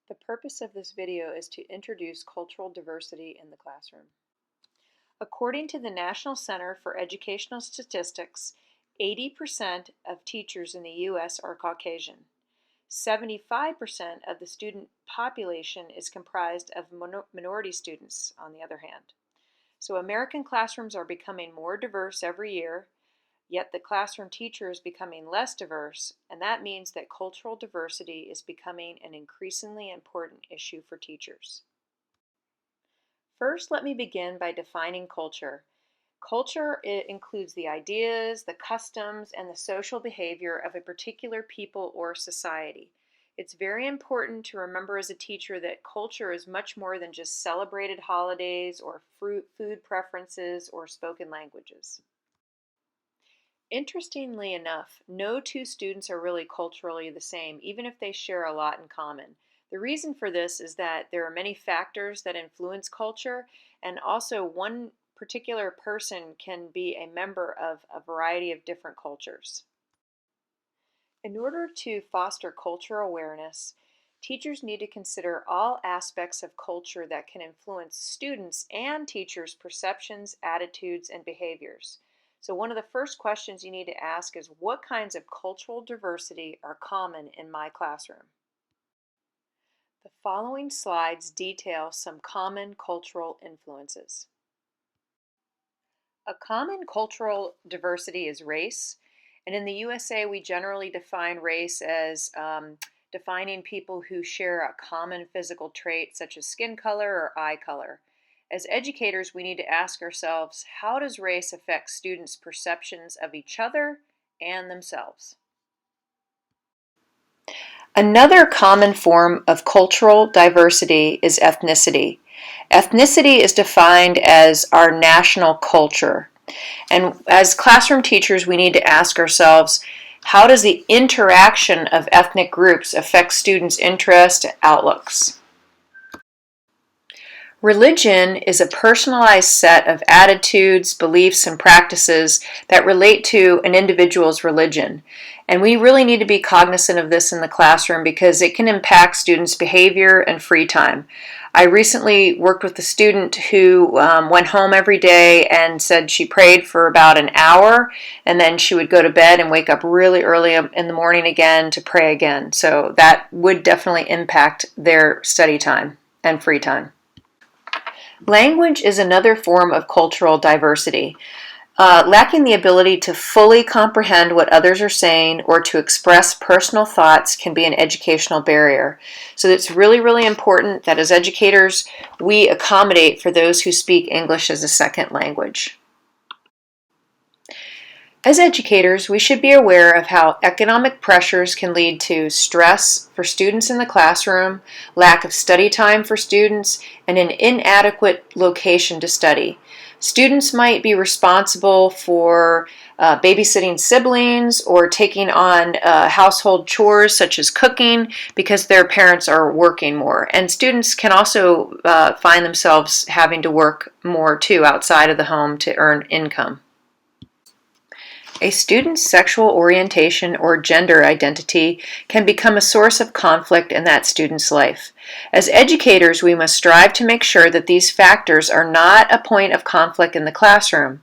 The purpose of this video is to introduce cultural diversity in the classroom. According to the National Center for Educational Statistics, 80% of teachers in the U.S. are Caucasian. 75% of the student population is comprised of minority students, on the other hand. So American classrooms are becoming more diverse every year, yet the classroom teacher is becoming less diverse, and that means that cultural diversity is becoming an increasingly important issue for teachers. First, let me begin by defining culture. Culture includes the ideas, the customs, and the social behavior of a particular people or society. It's very important to remember as a teacher that culture is much more than just celebrated holidays or food preferences or spoken languages. Interestingly enough, no two students are really culturally the same, even if they share a lot in common. The reason for this is that there are many factors that influence culture, and also one particular person can be a member of a variety of different cultures. In order to foster cultural awareness, teachers need to consider all aspects of culture that can influence students' and teachers' perceptions, attitudes, and behaviors. So one of the first questions you need to ask is, what kinds of cultural diversity are common in my classroom? The following slides detail some common cultural influences. A common cultural diversity is race, and in the USA we generally define race as defining people who share a common physical trait such as skin color or eye color. As educators, we need to ask ourselves, how does race affect students' perceptions of each other and themselves? Another common form of cultural diversity is ethnicity. Ethnicity is defined as our national culture. And as classroom teachers, we need to ask ourselves, how does the interaction of ethnic groups affect students' interests and outlooks? Religion is a personalized set of attitudes, beliefs, and practices that relate to an individual's religion. And we really need to be cognizant of this in the classroom because it can impact students' behavior and free time. I recently worked with a student who went home every day and said she prayed for about an hour, and then she would go to bed and wake up really early in the morning again to pray again. So that would definitely impact their study time and free time. Language is another form of cultural diversity. Lacking the ability to fully comprehend what others are saying or to express personal thoughts can be an educational barrier. So it's really, really important that as educators, we accommodate for those who speak English as a second language. As educators, we should be aware of how economic pressures can lead to stress for students in the classroom, lack of study time for students, and an inadequate location to study. Students might be responsible for babysitting siblings or taking on household chores such as cooking because their parents are working more. And students can also find themselves having to work more too outside of the home to earn income. A student's sexual orientation or gender identity can become a source of conflict in that student's life. As educators, we must strive to make sure that these factors are not a point of conflict in the classroom.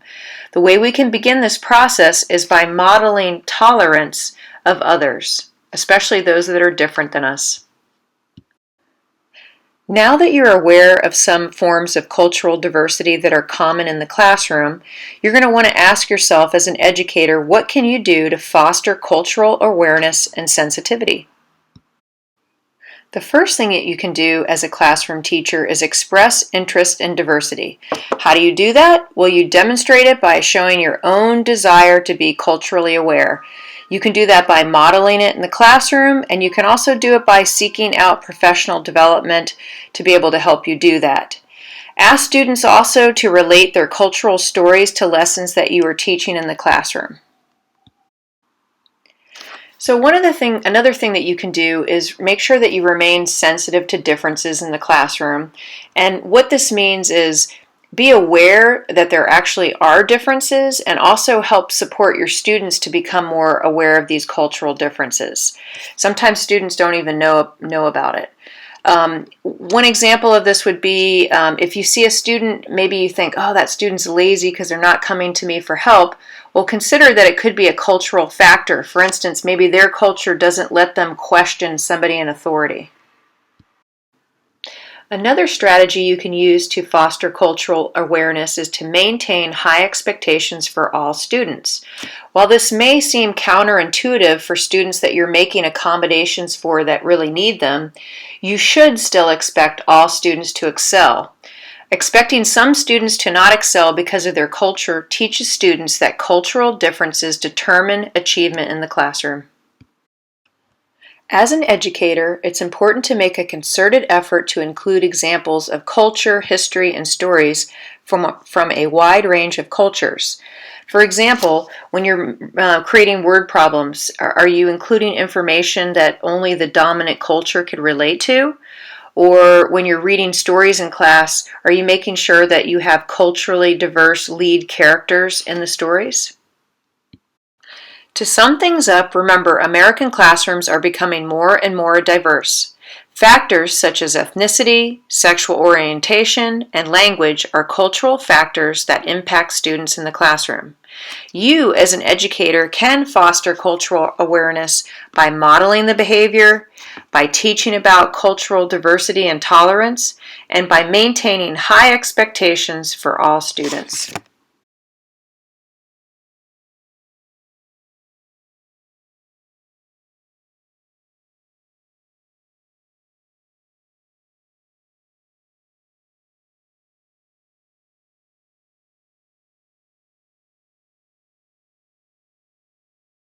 The way we can begin this process is by modeling tolerance of others, especially those that are different than us. Now that you're aware of some forms of cultural diversity that are common in the classroom, you're going to want to ask yourself as an educator, what can you do to foster cultural awareness and sensitivity? The first thing that you can do as a classroom teacher is express interest in diversity. How do you do that? Well, you demonstrate it by showing your own desire to be culturally aware. You can do that by modeling it in the classroom, and you can also do it by seeking out professional development to be able to help you do that. Ask students also to relate their cultural stories to lessons that you are teaching in the classroom. So another thing that you can do is make sure that you remain sensitive to differences in the classroom. And what this means is be aware that there actually are differences and also help support your students to become more aware of these cultural differences. Sometimes students don't even know about it. One example of this would be if you see a student, maybe you think, oh, that student's lazy because they're not coming to me for help. Well, consider that it could be a cultural factor. For instance, maybe their culture doesn't let them question somebody in authority. Another strategy you can use to foster cultural awareness is to maintain high expectations for all students. While this may seem counterintuitive for students that you're making accommodations for that really need them, you should still expect all students to excel. Expecting some students to not excel because of their culture teaches students that cultural differences determine achievement in the classroom. As an educator, it's important to make a concerted effort to include examples of culture, history, and stories from a wide range of cultures. For example, when you're creating word problems, are you including information that only the dominant culture could relate to? Or when you're reading stories in class, are you making sure that you have culturally diverse lead characters in the stories? To sum things up, remember, American classrooms are becoming more and more diverse. Factors such as ethnicity, sexual orientation, and language are cultural factors that impact students in the classroom. You, as an educator, can foster cultural awareness by modeling the behavior, by teaching about cultural diversity and tolerance, and by maintaining high expectations for all students.